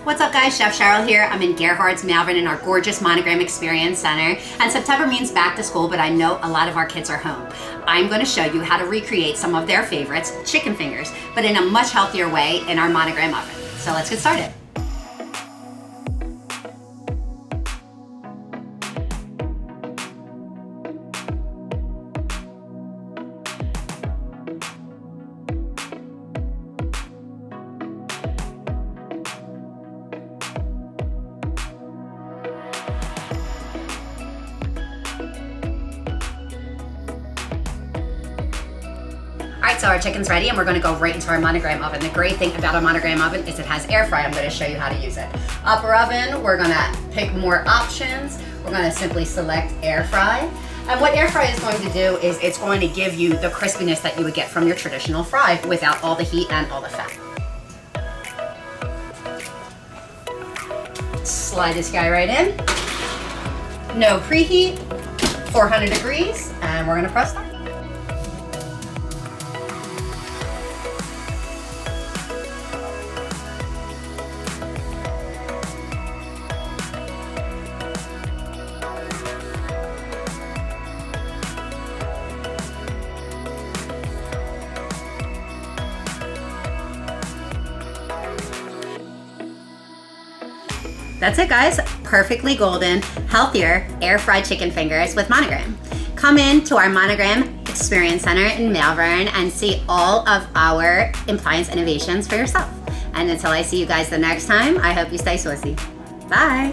What's up guys, Chef Cheryl here. I'm in Gerhardt's Malvern in our gorgeous Monogram Experience Center. And September means back to school, but I know a lot of our kids are home. I'm going to show you how to recreate some of their favorites, chicken fingers, but in a much healthier way in our Monogram oven. So let's get started. Alright, so our chicken's ready and we're going to go right into our Monogram oven. The great thing about a Monogram oven is it has air fry. I'm going to show you how to use it. Upper oven, we're going to pick more options. We're going to simply select air fry. And what air fry is going to do is it's going to give you the crispiness that you would get from your traditional fry without all the heat and all the fat. Slide this guy right in. No preheat, 400 degrees, and we're going to press that. That's it guys, perfectly golden, healthier, air-fried chicken fingers with Monogram. Come in to our Monogram Experience Center in Malvern and see all of our appliance innovations for yourself. And until I see you guys the next time, I hope you stay saucy. Bye.